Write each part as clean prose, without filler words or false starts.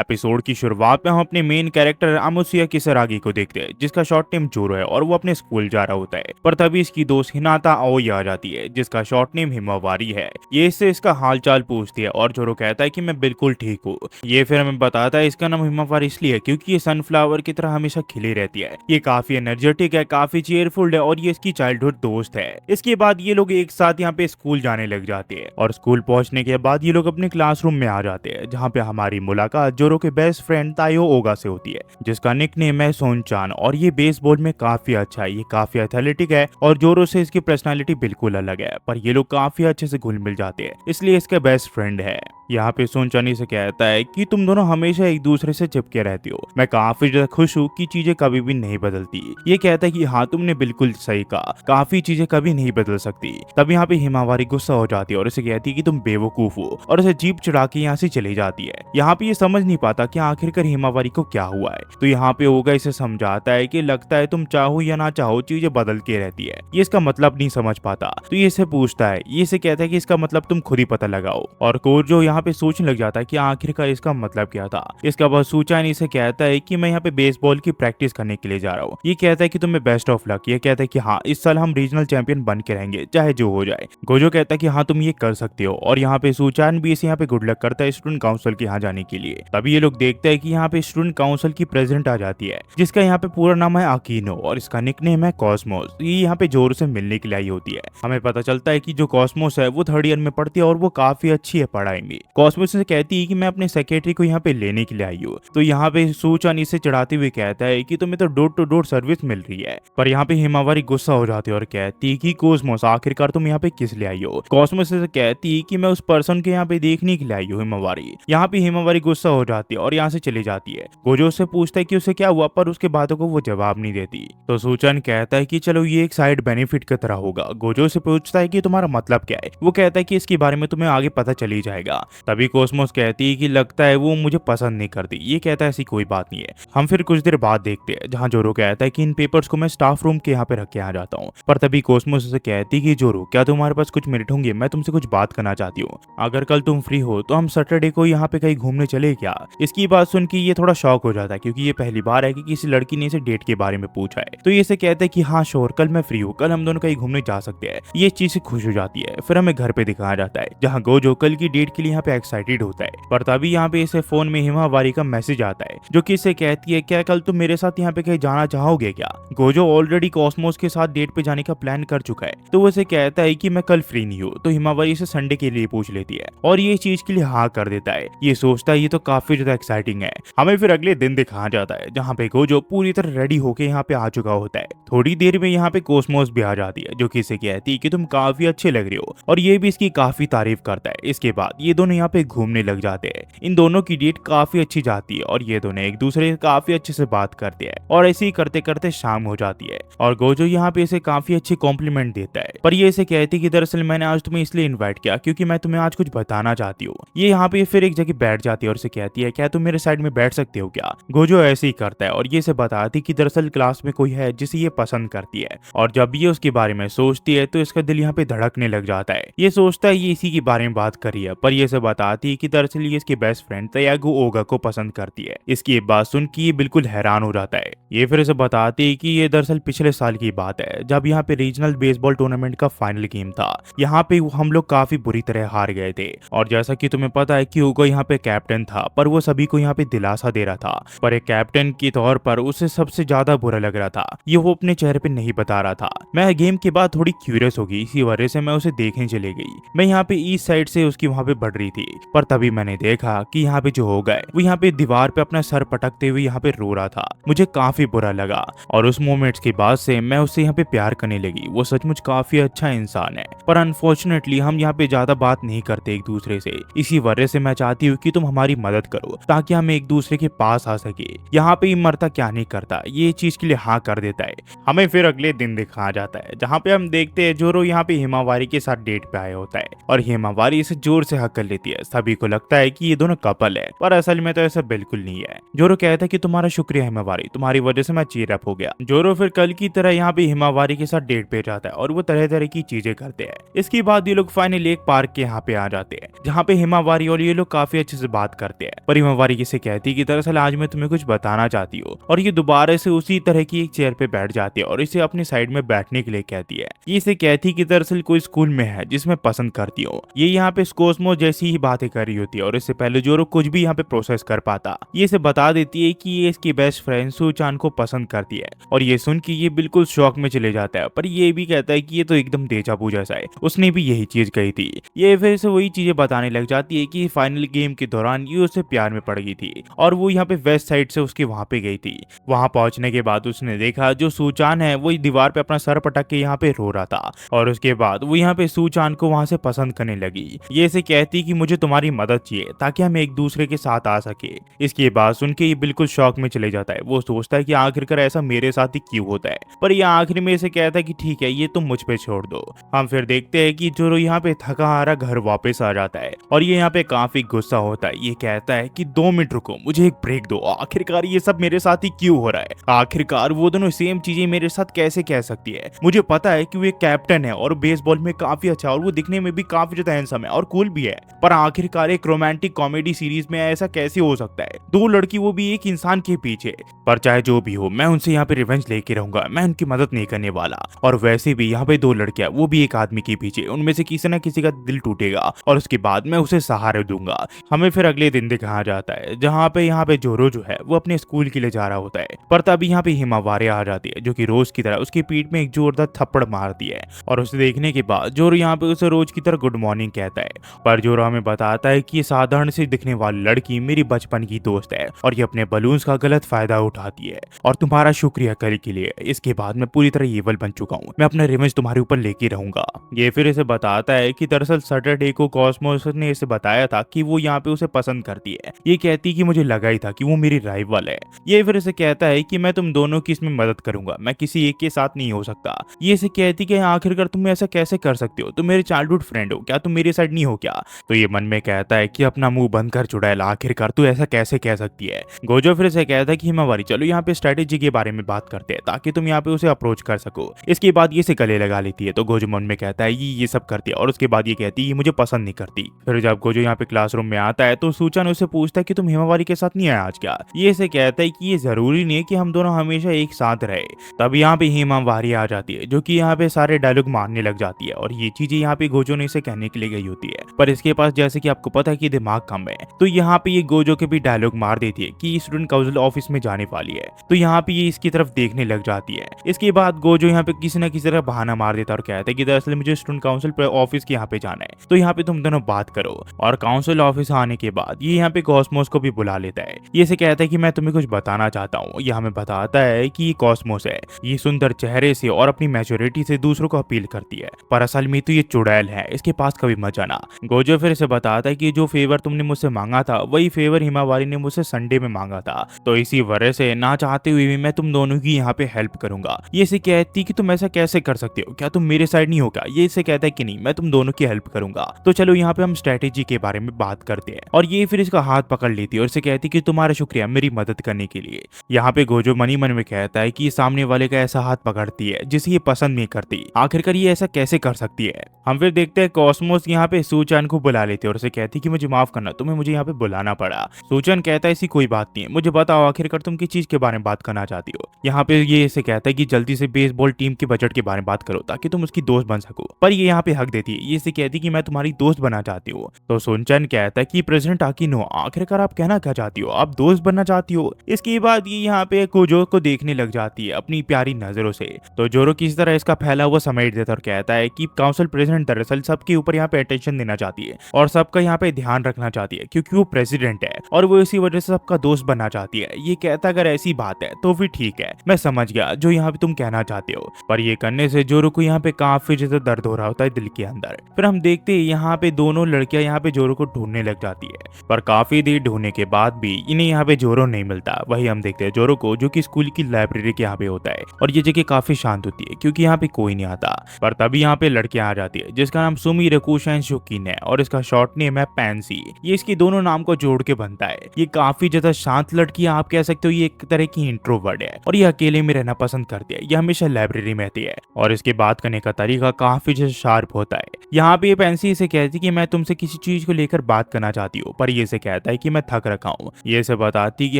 Episode की शुरुआत में हम अपने मेन कैरेक्टर अमुसिया किसरागी को देखते हैं, जिसका शॉर्ट नेम जोरो है और वो अपने स्कूल जा रहा होता है। पर तभी इसकी दोस्त हिनाता आओई आ जाती है, जिसका शॉर्ट नेम हिमावारी है। ये इससे इसका हालचाल पूछती है और जोरो कहता है कि मैं बिल्कुल ठीक हूँ। ये फिर हमें बताता है इसका नाम हिमावारी इसलिए क्योंकि ये सनफ्लावर की तरह हमेशा खिली रहती है। ये काफी एनर्जेटिक है, काफी चेयरफुल है और ये इसकी चाइल्डहुड दोस्त है। इसके बाद ये लोग एक साथ यहाँ पे स्कूल जाने लग जाते हैं और स्कूल पहुंचने के बाद ये लोग अपने क्लासरूम में आ जाते हैं, जहाँ पे हमारी मुलाकात जोरो के बेस्ट फ्रेंड तायो ओगा से होती है, जिसका निकनेम है सोनचान। और ये बेसबॉल में काफी अच्छा है, ये काफी एथलेटिक है और जोरो से इसकी पर्सनालिटी बिल्कुल अलग है, पर ये लोग काफी अच्छे से घुल मिल जाते हैं, इसलिए इसका बेस्ट फ्रेंड है। यहाँ पे सोनचानी से कहता है कि तुम दोनों हमेशा एक दूसरे से चिपके रहती हो। मैं काफी ज्यादा खुश हूँ कि चीजें कभी भी नहीं बदलती। ये कहता है कि हाँ तुमने बिल्कुल सही कहा, काफी चीजें कभी नहीं बदल सकती। तब यहाँ पे हिमावारी गुस्सा हो जाती है और इसे कहती है कि तुम बेवकूफ हो और उसे जीप चढ़ा के यहाँ से चली जाती है। यहाँ पे ये समझ नहीं पाता कि आखिरकार हिमावारी को क्या हुआ है। तो यहाँ पे ओगा इसे समझाता है कि लगता है तुम चाहो या ना चाहो चीजें बदल के रहती है। ये इसका मतलब नहीं समझ पाता, तो ये इसे पूछता है। ये इसे कहता है कि इसका मतलब तुम खुद ही पता लगाओ। और कोजो यहाँ पे सोचने लग जाता है कि आखिरकार इसका मतलब क्या था। इसका बाद सूचान इसे कहता है कि मैं यहाँ पे बेसबॉल की प्रैक्टिस करने के लिए जा रहा हूँ। ये कहता है कि तुम्हें बेस्ट ऑफ लक। ये कहता है कि हाँ इस साल हम रीजनल चैंपियन बन के रहेंगे चाहे जो हो जाए। गोजो कहता है कि हाँ तुम ये कर सकते हो और यहाँ पे सूचान भी इसे यहाँ पे गुड लक करता है स्टूडेंट काउंसिल के यहाँ जाने के लिए। तभी ये लोग देखते हैं कि यहाँ पे स्टूडेंट काउंसिल की प्रेसिडेंट आ जाती है, जिसका यहाँ पे पूरा नाम है अकीनो और इसका निकनेम है कॉस्मोस। ये यहाँ पे जोरो से मिलने के लिए आई होती है। हमें पता चलता है कि जो कॉस्मोस है वो थर्ड ईयर में पढ़ती है और वो काफी अच्छी है पढ़ाई में। कॉस्मोस से कहती है कि मैं अपने सेक्रेटरी को यहाँ पे लेने के लिए आई हूँ। तो यहाँ पे सूचान इसे चढ़ाते हुए कहता है कि तुम्हें तो डोर टू डोर सर्विस मिल रही है। पर यहाँ पे हिमावारी गुस्सा हो जाती है और कहती है कि कॉस्मोस आखिरकार तुम यहाँ पे किस लिए आई हो। कॉस्मोस से कहती है कि मैं उस पर्सन के यहाँ पे देखने के लिए आई हूँ हिमावारी। यहाँ पे हिमावारी गुस्सा हो जाती है और यहाँ से चली जाती है। गोजो से पूछता है कि उसे क्या हुआ, पर उसके बातों को वो जवाब नहीं देती। तो सूचन कहता है कि चलो ये एक साइड बेनिफिट की तरह होगा। गोजो से पूछता है कि तुम्हारा मतलब क्या है। वो कहता है कि इसके बारे में तुम्हें आगे पता चल ही जाएगा। तभी कॉस्मोस कहती है कि लगता है वो मुझे पसंद नहीं करती। ये कहता है ऐसी कोई बात नहीं है। हम फिर कुछ देर बाद देखते हैं जहाँ जोरो कहता है कि इन पेपर्स को मैं स्टाफ रूम के यहाँ पे रख के आ जाता हूँ। पर तभी कॉस्मोस से कहती है कि जोरो क्या तुम्हारे पास कुछ मिनट होंगे, मैं तुमसे कुछ बात करना चाहती हूँ। अगर कल तुम फ्री हो तो हम सैटरडे को यहाँ पे कहीं घूमने चले क्या। इसकी बात सुन के ये थोड़ा शॉक हो जाता है, क्योंकि ये पहली बार है कि किसी लड़की ने इसे डेट के बारे में पूछा है। तो ये इसे कहता है कि हाँ श्योर, कल मैं फ्री हूँ, कल हम दोनों कहीं घूमने जा सकते हैं। ये चीज से खुश हो जाती है। फिर हमें घर पे दिखाया जाता है जहाँ गोजो कल की डेट के लिए यहाँ पे एक्साइटेड होता है। पर तभी यहाँ पे इसे फोन में हिमावारी का मैसेज आता है, जो कि इसे कहती है क्या कल तुम मेरे साथ यहाँ पे कहीं जाना चाहोगे क्या। गोजो ऑलरेडी कॉस्मोस के साथ डेट पे जाने का प्लान कर चुका है, तो वो इसे कहता है कि मैं कल फ्री नहीं हूँ। तो हिमावारी इसे संडे के लिए पूछ लेती है और ये चीज के लिए हाँ कर देता है। ये सोचता है ये तो काफी ज्यादा एक्साइटिंग है। हमें फिर अगले दिन दिखाया जाता है जहाँ पे गोजो पूरी तरह रेडी होके यहाँ पे आ चुका होता है। थोड़ी देर में यहाँ पे कॉस्मोस भी आ जाती है, जो कि इसे कहती है कि तुम काफी अच्छे लग रहे हो और ये भी इसकी काफी तारीफ करता है। इसके बाद ये दोनों यहाँ पे घूमने लग जाते हैं। इन दोनों की डेट काफी अच्छी जाती है और ये दोनों एक दूसरे से काफी अच्छे से बात करते हैं और ऐसे ही करते करते शाम हो जाती है और गोजो यहाँ पे इसे काफी अच्छी कॉम्प्लीमेंट देता है। पर ये इसे कहती है कि दरअसल मैंने आज तुम्हें इसलिए इन्वाइट किया क्योंकि मैं तुम्हें आज कुछ बताना चाहती हूँ। ये यहाँ पे फिर एक जगह बैठ जाती है और इसे कहती है क्या तुम मेरे साइड में बैठ सकते हो क्या। गोजो ऐसे ही करता है और ये इसे बताती कि दरअसल क्लास में कोई है जिसे ये पसंद करती है। और जब ये उसके बारे में सोचती है तो इसका दिल यहाँ पे धड़कने लग जाता है। ये सोचता है ये इसी के बारे में बात करी है, पर ये इसे बताती है कि दरअसल ये इसके बेस्ट फ्रेंड तयागो ओगा को पसंद करती है। इसकी बात सुन के ये बिल्कुल हैरान हो जाता है। ये फिर इसे बताती है कि ये दरअसल पिछले साल की बात है, जब यहाँ पे रीजनल बेसबॉल टूर्नामेंट का फाइनल गेम था। यहाँ पे हम लोग काफी बुरी तरह हार गए थे और जैसा कि तुम्हें पता है कि ओगा यहाँ पे कैप्टन था, पर वो सभी को यहाँ पे दिलासा दे रहा था। पर एक कैप्टन के तौर पर उसे सबसे ज्यादा बुरा लग रहा था, ये वो अपने चेहरे पे नहीं बता रहा था। मैं गेम के बाद थोड़ी क्यूरियस हो गई, इसी वजह से मैं उसे देखने चली गई। मैं यहाँ पे ईस्ट साइड से उसकी वहाँ पे बढ़ रही थी, पर तभी मैंने देखा कि यहाँ पे जो हो गए वो यहाँ पे दीवार पे अपना सर पटकते हुए यहाँ पे रो रहा था। मुझे काफी बुरा लगा और उस मोमेंट्स के बाद से मैं उससे यहाँ पे प्यार करने लगी। वो सचमुच काफी अच्छा इंसान है, पर अनफॉर्चुनेटली हम यहाँ पे ज्यादा बात नहीं करते एक दूसरे से। इसी वजह से मैं चाहती हूँ कि तुम हमारी मदद करो ताकि हम एक दूसरे के पास आ सके। यहाँ पे मरता क्या नहीं करता, ये चीज के लिए हाँ कर देता है। हमें फिर अगले दिन दिखाया जाता है जहाँ पे हम देखते हैं जोरो यहाँ पे हिमावारी के साथ डेट पे आया होता है और हिमावारी इसे जोर से हक कर लेती देती है। सभी को लगता है कि ये दोनों कपल है, पर असल में तो ऐसा बिल्कुल नहीं है। जोरो कहता है कि तुम्हारा शुक्रिया हिमावारी, तुम्हारी वजह से मैं चीर अप हो गया। जोरो फिर कल की तरह यहाँ पे हिमावारी के साथ डेट पे जाता है और वो तरह तरह की चीजें करते हैं। इसके बाद ये लोग फाइनली एक पार्क के यहाँ पे आ जाते हैं, जहाँ पे हिमावारी और ये लोग काफी अच्छे से बात करते हैं। पर हिमावारी किसे कहती है कि दरअसल आज मैं तुम्हें कुछ बताना चाहती हूँ, और ये दोबारा से उसी तरह की एक चेयर पे बैठ जाती है और इसे अपनी साइड में बैठने के लिए कहती है। ये इसे कहती है कि दरअसल कोई स्कूल में है जिसमें पसंद करती हो। ये यहाँ पे कोस्मो जैसी ही बातें कर रही होती है और इससे पहले जोरो कुछ भी यहाँ पे प्रोसेस कर पाता, ये इसे बता देती है कि ये इसकी बेस्ट फ्रेंड सूचान को पसंद करती है। और ये सुन के ये बिल्कुल शॉक में चले जाता है, पर ये भी कहता है कि ये तो एकदम डेजा वू जैसा है, उसने भी यही चीज कही थी। ये फिर से वही चीजें बताने लग जाती है कि फाइनल गेम के दौरान ये उससे प्यार में पड़ गई थी और वो यहाँ पे वेस्ट साइड से उसके वहां पे गई थी। वहां पहुंचने के बाद उसने देखा जो सूचान है वो दीवार पे अपना सर पटक के यहाँ पे रो रहा था, और उसके बाद वो यहाँ पे सूचान को वहां से पसंद करने लगी। ये इसे कहती कि मुझे तुम्हारी मदद चाहिए ताकि हम एक दूसरे के साथ आ सके। इसके बाद सुन के ये बिल्कुल शॉक में चले जाता है। वो सोचता है कि आखिरकार ऐसा मेरे साथ ही क्यों होता है, पर ये आखिर में इसे कहता है कि ठीक है ये तुम मुझ पे छोड़ दो। हम फिर देखते हैं कि जोरो यहाँ पे थका हारा घर वापस आ जाता है और ये यहाँ पे काफी गुस्सा होता है। ये कहता है कि 2 मिनट रुको, मुझे एक ब्रेक दो, आखिरकार ये सब मेरे साथ ही क्यों हो रहा है? आखिरकार वो दोनों सेम चीजें मेरे साथ कैसे कह सकती है? मुझे पता है कि वो एक कैप्टन है और बेसबॉल में काफी अच्छा और वो दिखने में भी काफी ज्यादा हैंडसम है और कूल भी है, पर आखिरकार एक रोमांटिक कॉमेडी सीरीज में ऐसा कैसे हो सकता है? 2 लड़की, वो भी एक इंसान के पीछे। पर चाहे जो भी हो, मैं उनसे यहाँ पे रिवेंज लेके रहूंगा, मैं उनकी मदद नहीं करने वाला। और वैसे भी यहाँ पे 2 लड़कियां, वो भी एक आदमी के पीछे, उनमें से किसी न किसी का दिल टूटेगा और उसके बाद मैं उसे सहारा दूंगा। हमें फिर अगले दिन दिखाया जाता है जहाँ पे जोरो जो है वो अपने स्कूल के लिए जा रहा होता है, पर तभी यहाँ पे हिमावारी आ जाती है जो कि रोज की तरह उसकी पीठ में एक जोरदार थप्पड़ मारती है। और उसे देखने के बाद जोरो यहाँ पे उसे रोज की तरह गुड मॉर्निंग कहता है, पर जोरो हमें बताता है कि ये साधारण से दिखने वाली लड़की मेरी बचपन की दोस्त है और ये अपने बलून्स का गलत फायदा उठाती है, और तुम्हारा शुक्रिया करे के लिए इसके बाद मैं पूरी तरह ईवल बन चुका हूँ, मैं अपना रिवेंज तुम्हारे ऊपर लेके रहूंगा। ये फिर इसे बताता है कि दरअसल सैटरडे को कॉस्मोस ने इसे बताया था कि वो यहाँ पे उसे पसंद करती है। ये कहती कि मुझे लगा ही था कि वो मेरी राइवल है। ये फिर इसे कहता है कि मैं तुम दोनों की इसमें मदद करूंगा, मैं किसी एक के साथ नहीं हो सकता। ये इसे कहती कि आखिरकार तुम ऐसा कैसे कर सकते हो, तुम मेरे चाइल्डहुड फ्रेंड हो, क्या तुम मेरी साइड नहीं हो क्या? तो ये मन में कहता है कि अपना मुंह बंद कर चुड़ैल, आखिरकार तू ऐसा कैसे कह सकती है? गोजो फिर से कहता है कि हिमावारी चलो यहाँ पे स्ट्रेटेजी के बारे में बात करते हैं ताकि तुम यहाँ पे उसे अप्रोच कर सको। इसके बाद ये से गले लगा लेती है, तो गोजो मन में कहता है ये सब करती है और उसके बाद ये कहती है मुझे पसंद नहीं करती। फिर जब गोजो यहाँ पे क्लासरूम में आता है तो सूचन उससे पूछता है कि तुम हिमावारी के साथ नहीं आया आज क्या? ये इसे कहता है कि ये जरूरी नहीं है कि हम दोनों हमेशा एक साथ रहे। तब यहाँ पे हिमावारी आ जाती है जो कि यहाँ पे सारे डायलॉग मारने लग जाती है और ये चीजें यहाँ पे गोजो ने इसे कहने के लिए गई होती है, पर इसके पास जैसे कि आपको पता है कि दिमाग कम है, तो यहाँ पे ये गोजो के भी डायलॉग मार देती है कि स्टूडेंट काउंसिल ऑफिस में जाने वाली है। तो यहाँ पे ये इसकी तरफ देखने लग जाती है। इसके बाद गोजो यहाँ पे किसी न किसी तरह बहाना मार देता है और कहता है कि दरअसल मुझे स्टूडेंट काउंसिल ऑफिस के यहाँ पे जाना है, तो यहाँ पे तुम दोनों बात करो। और काउंसिल ऑफिस आने के बाद ये यहाँ पे कॉस्मोस को भी बुला लेता है। ये से कहता है कि मैं तुम्हें कुछ बताना चाहता हूँ। ये हमें बताता है कि ये कॉस्मोस है, ये सुंदर चेहरे से और अपनी मैच्योरिटी से दूसरों को अपील करती है, पर असल में तो ये चुड़ैल है, इसके पास कभी मत जाना। गोजो फिर से बताता है कि जो फेवर तुमने मुझसे मांगा था वही फेवर हिमावारी ने मुझसे संडे में मांगा था, तो इसी वजह से ना चाहते हुए भी मैं तुम दोनों की यहाँ पे हेल्प करूंगा। ये इसे कहती कि तुम ऐसा कैसे कर सकते हो, क्या तुम मेरे साइड नहीं हो क्या? ये इसे कहता है कि नहीं, मैं तुम दोनों की हेल्प करूंगा। तो चलो यहाँ पे हम स्ट्रेटेजी के बारे में बात करते हैं। और ये फिर इसका हाथ पकड़ लेती है और इसे कहती कि तुम्हारा शुक्रिया मेरी मदद करने के लिए। यहाँ पे गोजो मनी मन में कहता है कि सामने वाले का ऐसा हाथ पकड़ती है जिसे ये पसंद नहीं करती, आखिरकार ये ऐसा कैसे कर सकती है? हम फिर देखते हैं कॉस्मोस यहाँ पे सूचन को बुला लेते और उसे कहती कि मुझे माफ करना, तुम्हें मुझे यहाँ पे बुलाना पड़ा। सूचन कहता है ऐसी कोई बात नहीं है, मुझे बताओ आखिरकार तुम किस चीज के बारे में बात करना चाहती हो? यहाँ पे ये इसे कहता है कि जल्दी से बेसबॉल टीम के बजट के बारे में बात करो ताकि तुम उसकी दोस्त बन सको, पर ये यहाँ पे हक देती है। ये इसे कहती कि मैं तुम्हारी दोस्त बनना चाहती हूँ। तो सुनचन कहता है कि प्रेसिडेंट आकिनो, आखिरकार आप कहना क्या चाहती हो, आप दोस्त बनना चाहती हो? इसके बाद ये यहाँ पे गोजो को देखने लग जाती है अपनी प्यारी नजरों से। तो जोरो किसी तरह इसका फैला हुआ समेट देता और कहता है कि काउंसिल प्रेसिडेंट दरअसल सबके ऊपर यहाँ पे अटेंशन देना चाहती है और सबका यहाँ पे ध्यान रखना चाहती है क्योंकि वो प्रेसिडेंट है और वो इसी वजह से सबका दोस्त बनना चाहती है। ये कहता अगर ऐसी बात है तो फिर ठीक है, मैं समझ गया जो यहाँ पे तुम कहना चाहते हो। पर ये करने से जोरो को यहाँ पे काफी ज्यादा दर्द हो रहा होता है दिल के अंदर। फिर हम देखते हैं यहाँ पे दोनों लड़कियां यहाँ पे जोरो को ढूंढने लग जाती है, पर काफी देर ढूंढने के बाद भी इन्हें यहाँ पे जोरो नहीं मिलता। वही हम देखते हैं जोरो को जो कि स्कूल की लाइब्रेरी के यहाँ पे होता है और ये जगह काफी शांत होती है क्योंकि यहाँ पे कोई नहीं आता। पर तभी यहाँ पे लड़कियां आ जाती है जिसका नाम सुमी रकुशन शोकिन है और इसका शॉर्ट नेम है पैंसी। ये इसकी दोनों नाम को जोड़ के बनता है। ये काफी ज्यादा शांत लड़की है, आप कह सकते हो ये एक तरह की इंट्रोवर्ट है और ये अकेले में रहना पसंद करती है। ये हमेशा लाइब्रेरी में रहती है और इसके बात करने का तरीका काफी ज्यादा शार्प होता है। यहाँ पे ये पैंसी इसे कहती है कि मैं तुमसे किसी चीज को लेकर बात करना चाहती हूँ, पर ये इसे कहता है कि मैं थक रखा हूँ। ये इसे बताती कि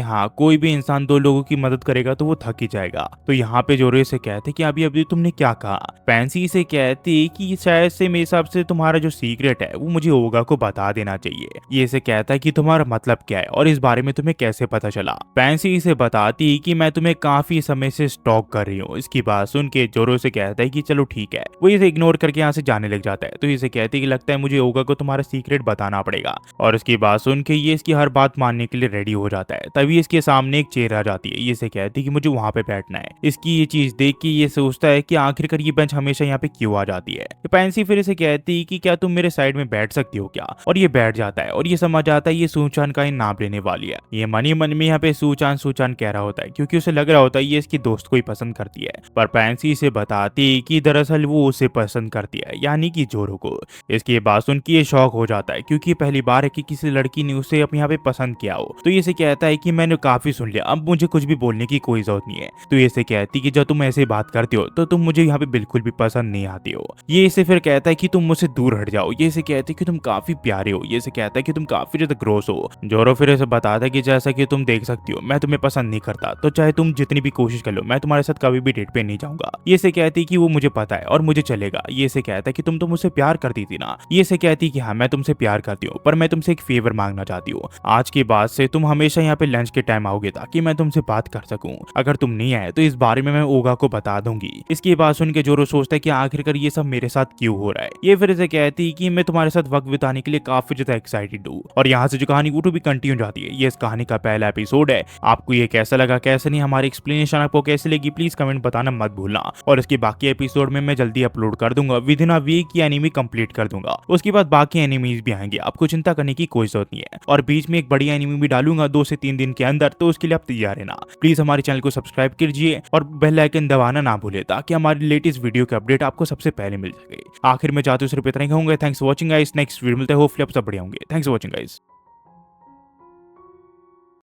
हाँ, कोई भी इंसान दो लोगों की मदद करेगा तो वो थक ही जाएगा। तो यहाँ पे जोरो इसे कहते कि अभी अभी तुमने क्या कहा। पैंसी इसे कहती कि शायद से मेरे हिसाब से तुम्हारा जो सीक्रेट है वो मुझे ओगा को बता देना चाहिए। ये इसे कहता है कि तुम्हारा मतलब क्या है और इस बारे में तुम्हें कैसे पता चला। पैंसी इसे बताती कि मैं तुम्हें काफी समय से स्टॉक कर रही हूँ। इसकी बात सुन के जोरो से कहता है कि चलो ठीक है। वो इसे इग्नोर करके यहाँ से जाने लग जाता है। तो इसे कहती कि लगता है मुझे ओगा को तुम्हारा सीक्रेट बताना पड़ेगा। और इसकी बात सुन के ये इसकी हर बात मानने के लिए रेडी हो जाता है। तभी इसके सामने एक चेयर आ जाती है। ये इसे कहती है कि मुझे वहां पे बैठना है। इसकी ये चीज देख के ये सोचता है कि आखिरकार ये बेंच हमेशा यहाँ पे क्यों आ जाती है। तो पैंसी फिर इसे कहती कि क्या तुम मेरे साइड में बैठ सकती हो क्या, और ये बैठ जाता है और ये समझ आता है ये सूचान का ही नाम लेने वाली है। ये मन ही मन में यहाँ पे सूचान सूचान कह रहा होता है क्योंकि उसे लग रहा होता है ये इसकी दोस्त को ही पसंद करती है। पर पैंसी इसे बताती कि दरअसल वो उसे पसंद करती है, यानी कि जोरो को। इसकी बात सुन के ये शौक हो जाता है क्योंकि पहली बार है कि किसी लड़की ने उसे अपने यहाँ पे पसंद किया हो। तो ये इसे कहता है कि मैंने काफी सुन लिया, अब मुझे कुछ भी बोलने की कोई जरूरत नहीं है। तो ये इसे कहती कि जब तुम ऐसे बात करती हो तो तुम मुझे यहाँ पे बिल्कुल भी पसंद नहीं आती हो। ये इसे फिर कहता है कि तुम मुझसे दूर हट जाओ। ये इसे कहती है कि तुम काफी प्यारे हो। ये इसे कहता है कि तुम काफी ज्यादा ग्रोस हो। जोरो फिर इसे बताता है कि जैसा कि तुम देख सकती हो मैं तुम्हें पसंद नहीं करता, तो चाहे तुम जितनी भी कोशिश कर लो मैं तुम्हारे साथ कभी भी डेट पे नहीं जाऊंगा। ये इसे कहती है कि वो मुझे पता है और मुझे चलेगा। ये इसे कहता है कि तुम तो मुझसे प्यार करती थी ना। ये इसे कहती है कि हाँ मैं तुमसे प्यार करती हूँ, पर मैं तुमसे एक फेवर मांगना चाहती हूँ। आज के बाद से तुम हमेशा यहाँ पे लंच के टाइम आओगे ताकि मैं तुमसे बात कर सकूं। अगर तुम नहीं आए तो इस बारे में मैं ओगा को बता दूंगी। इसकी बात सुन के जोरो सोचता है कि आखिरकार ये सब मेरे साथ क्यों हो रहा है। ये फिर इसे कहती है कि मैं तुम्हारे साथ वक्त बिताने के लिए काफी ज्यादा एक्साइटेड हूँ। और यहाँ से जो कहानी वो भी कंटिन्यू जाती है। ये इस कहानी का पहला एपिसोड है। आपको ये कैसा लगा कैसे नहीं, हमारी एक्सप्लेनेशन आपको कैसी लगी प्लीज कमेंट बताना मत भूलना। और इसके बाकी एपिसोड में मैं जल्दी अपलोड कर दूंगा। विद इन अ वीक ये एनिमी कंप्लीट कर दूंगा। उसके बाद बाकी एनिमीज भी आएंगे, आपको चिंता करने की कोई जरूरत नहीं है। और बीच में एक बड़ी एनिमी भी डालूंगा 2 से 3 दिन के अंदर, तो उसके लिए आप तैयार रहना। प्लीज हमारे चैनल को सब्सक्राइब कीजिए और बेल आइकन दबाना ना भूले ताकि हमारी लेटेस्ट वीडियो के अपडेट आपको सबसे पहले मिल सके। आखिर में चाहते हो सिर्फ इतना ही कहूंगा, thanks for watching guys. Next video मिलते हैं, होपफुली आप सब बढ़िया होंगे। Thanks for watching guys.